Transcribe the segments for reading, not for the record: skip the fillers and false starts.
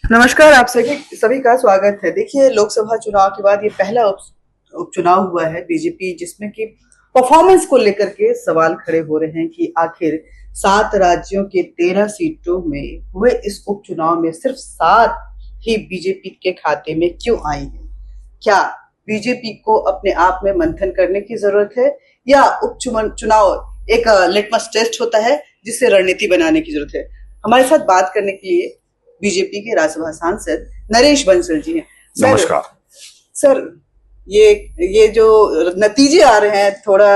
नमस्कार, आप सभी का स्वागत है। देखिए, लोकसभा चुनाव के बाद ये पहला उपचुनाव हुआ है बीजेपी, जिसमें कि परफॉर्मेंस को लेकर के सवाल खड़े हो रहे हैं कि आखिर 7 राज्यों के 13 सीटों में हुए इस उपचुनाव में सिर्फ 7 ही बीजेपी के खाते में क्यों आई है। क्या बीजेपी को अपने आप में मंथन करने की जरूरत है, या उपचुनाव एक लिटमस टेस्ट होता है जिससे रणनीति बनाने की जरूरत है। हमारे साथ बात करने के लिए बीजेपी के राज्यसभा सांसद नरेश बंसल जी हैं। नमस्कार सर, ये जो नतीजे आ रहे हैं थोड़ा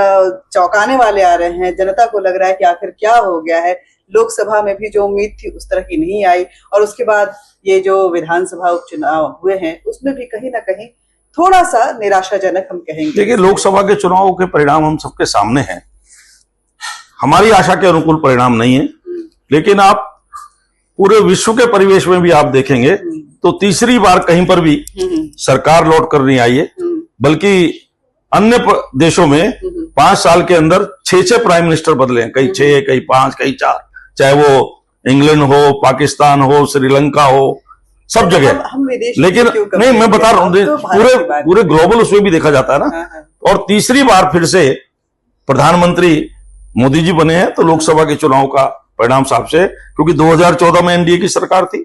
चौंकाने वाले आ रहे हैं। जनता को लग रहा है कि आखिर क्या हो गया है। लोकसभा में भी जो उम्मीद थी उस तरह की नहीं आई, और उसके बाद ये जो विधानसभा उपचुनाव हुए हैं उसमें भी कहीं ना कहीं थोड़ा सा निराशाजनक हम कहेंगे। देखिए, लोकसभा के चुनाव के परिणाम हम सबके सामने हैं। हमारी आशा के अनुकूल परिणाम नहीं है, लेकिन आप पूरे विश्व के परिवेश में भी आप देखेंगे तो तीसरी बार कहीं पर भी सरकार लौट कर नहीं आई है, बल्कि अन्य देशों में 5 साल के अंदर 6 प्राइम मिनिस्टर बदले हैं। कई 6, कई 5, कई 4, चाहे वो इंग्लैंड हो, पाकिस्तान हो, श्रीलंका हो, सब जगह। लेकिन नहीं, मैं बता रहा हूँ, पूरे ग्लोबल उसमें भी देखा जाता है ना। और तीसरी बार फिर से प्रधानमंत्री मोदी जी बने हैं, तो लोकसभा के चुनाव का परिणाम साफ से, क्योंकि 2014 में एनडीए की सरकार थी,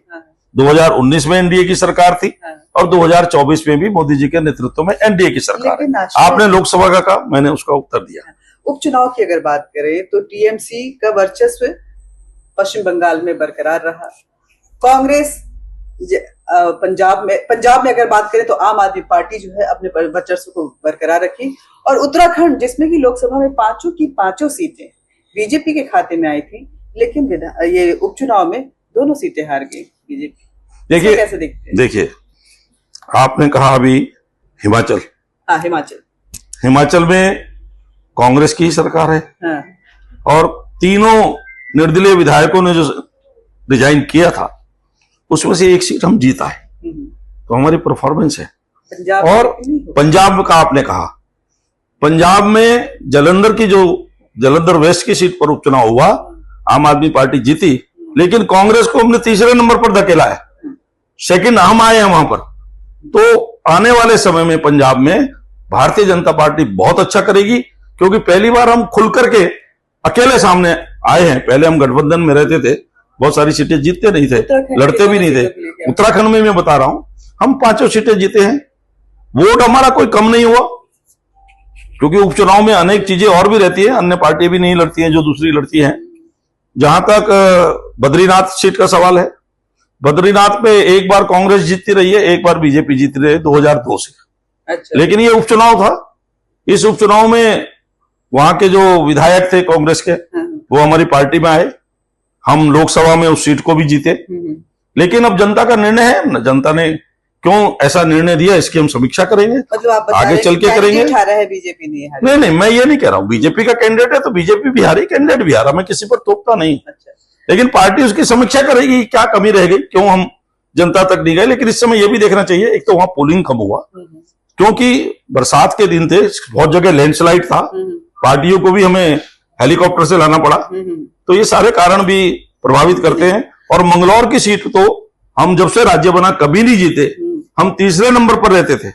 2019 में एनडीए की सरकार थी, और 2024 में भी मोदी जी के नेतृत्व में एनडीए की सरकार है। आपने लोकसभा का कहा, मैंने उसका उत्तर दिया। उपचुनाव की अगर बात करें तो टीएमसी का वर्चस्व पश्चिम बंगाल में बरकरार रहा। कांग्रेस पंजाब में अगर बात करें तो आम आदमी पार्टी जो है अपने वर्चस्व को बरकरार रखी, और उत्तराखंड जिसमें कि लोकसभा में 5 की 5 सीटें बीजेपी के खाते में आई थी, लेकिन ये उपचुनाव में दोनों सीटें हार गई बीजेपी। देखिए, कैसे देखते हैं? देखिए, आपने कहा अभी हिमाचल। हाँ, हिमाचल में कांग्रेस की सरकार है। हाँ। और तीनों निर्दलीय विधायकों ने जो रिजाइन किया था उसमें से 1 सीट हम जीता है, तो हमारी परफॉर्मेंस है। और पंजाब का आपने कहा, पंजाब में जलंधर वेस्ट की सीट पर उपचुनाव हुआ, आम आदमी पार्टी जीती, लेकिन कांग्रेस को हमने तीसरे नंबर पर धकेला है। सेकंड हम आए हैं वहां पर। तो आने वाले समय में पंजाब में भारतीय जनता पार्टी बहुत अच्छा करेगी, क्योंकि पहली बार हम खुल करके अकेले सामने आए हैं। पहले हम गठबंधन में रहते थे, बहुत सारी सीटें जीतते नहीं थे, लड़ते भी नहीं थे। उत्तराखंड में मैं बता रहा हूं, हम 5 सीटें जीते हैं। वोट हमारा कोई कम नहीं हुआ, क्योंकि उपचुनाव में अनेक चीजें और भी रहती है, अन्य पार्टी भी नहीं लड़ती हैं जो दूसरी लड़ती हैं। जहां तक बद्रीनाथ सीट का सवाल है, बद्रीनाथ पे एक बार कांग्रेस जीतती रही है, एक बार बीजेपी जीतती रही है 2002 से। अच्छा। लेकिन ये उपचुनाव था। इस उपचुनाव में वहां के जो विधायक थे कांग्रेस के, वो हमारी पार्टी में आए। हम लोकसभा में उस सीट को भी जीते। लेकिन अब जनता का निर्णय है, जनता ने क्यों ऐसा निर्णय दिया इसकी हम समीक्षा करेंगे, मतलब आगे चल के करेंगे। बीजेपी नहीं, मैं ये नहीं कह रहा हूँ। बीजेपी का कैंडिडेट है तो बीजेपी भी हारी, कैंडिडेट भी हारा, मैं किसी पर तोपता नहीं। अच्छा। लेकिन पार्टी उसकी समीक्षा करेगी, क्या कमी रह गई, क्यों हम जनता तक नहीं गए। लेकिन इस समय यह भी देखना चाहिए, एक तो वहां पोलिंग कम हुआ, क्योंकि बरसात के दिन थे, बहुत जगह लैंडस्लाइड था, पार्टियों को भी हमें हेलीकॉप्टर से लाना पड़ा, तो ये सारे कारण भी प्रभावित करते हैं। और मंगलौर की सीट तो हम जब से राज्य बना कभी नहीं जीते, हम तीसरे नंबर पर रहते थे,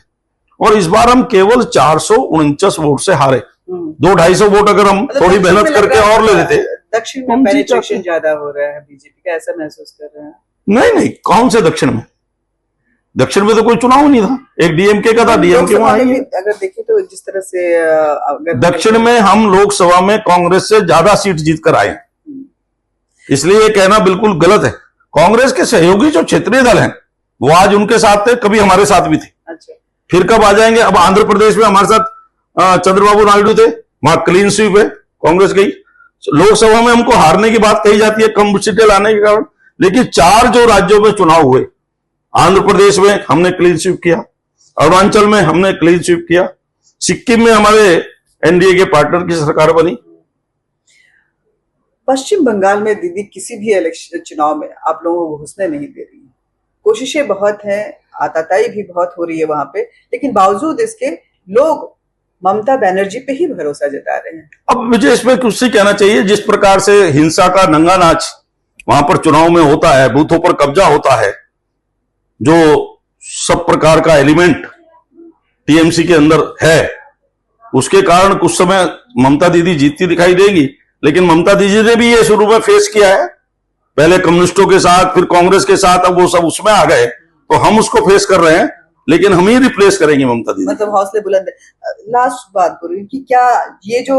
और इस बार हम केवल 449 वोट से हारे। 200-250 वोट अगर हम थोड़ी मेहनत करके और ले लेते। दक्षिण में पेनिट्रेशन ज्यादा हो रहा है बीजेपी का, ऐसा महसूस कर रहे हैं? नहीं, कौन से दक्षिण में? दक्षिण में तो कोई चुनाव नहीं था, एक डीएमके का था, डीएमके वहां आई है। अगर देखें तो जिस तरह से दक्षिण में हम लोकसभा में कांग्रेस से ज्यादा सीट जीत कर आए, इसलिए ये कहना बिल्कुल गलत है। कांग्रेस के सहयोगी जो क्षेत्रीय दल हैं वो आज उनके साथ थे, कभी हमारे साथ भी थे। अच्छा। फिर कब आ जाएंगे? अब आंध्र प्रदेश में हमारे साथ चंद्रबाबू नायडू थे, वहां क्लीन स्वीप है, कांग्रेस गई। लोकसभा में हमको हारने की बात कही जाती है कम सीटें लाने के कारण, लेकिन 4 जो राज्यों में चुनाव हुए, आंध्र प्रदेश में हमने क्लीन स्वीप किया, अरुणाचल में हमने क्लीन स्वीप किया, सिक्किम में हमारे एनडीए के पार्टनर की सरकार बनी। पश्चिम बंगाल में दीदी किसी भी इलेक्शन चुनाव में आप लोगों को घुसने नहीं दे रही है। कोशिशें बहुत हैं, आताताई भी बहुत हो रही है वहां पे, लेकिन बावजूद इसके लोग ममता बनर्जी पे ही भरोसा जता रहे हैं। अब मुझे इसमें कुछ से कहना चाहिए, जिस प्रकार से हिंसा का नंगा नाच वहां पर चुनाव में होता है, बूथों पर कब्जा होता है, जो सब प्रकार का एलिमेंट टीएमसी के अंदर है, उसके कारण कुछ समय ममता दीदी जीतती दिखाई देगी। लेकिन ममता दीदी ने भी ये शुरू में फेस किया है, पहले कम्युनिस्टों के साथ, फिर कांग्रेस के साथ, अब वो सब उसमें आ गए, तो हम उसको फेस कर रहे हैं, लेकिन हम ही रिप्लेस करेंगे ममता दीदी। मतलब हौसले बुलंद है। लास्ट बात करूँ कि क्या ये जो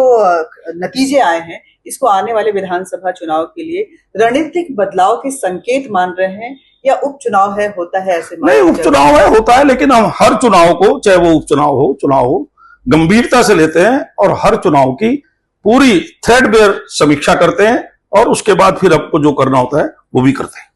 नतीजे आए हैं, इसको आने वाले विधानसभा चुनाव के लिए रणनीतिक बदलाव के संकेत मान रहे हैं, या उपचुनाव है, होता है ऐसे? नहीं, उपचुनाव है, होता है, लेकिन हम हर चुनाव को, चाहे वो उपचुनाव हो, चुनाव हो, गंभीरता से लेते हैं और हर चुनाव की पूरी थ्रेडबेयर समीक्षा करते हैं, और उसके बाद फिर आपको जो करना होता है वो भी करते हैं।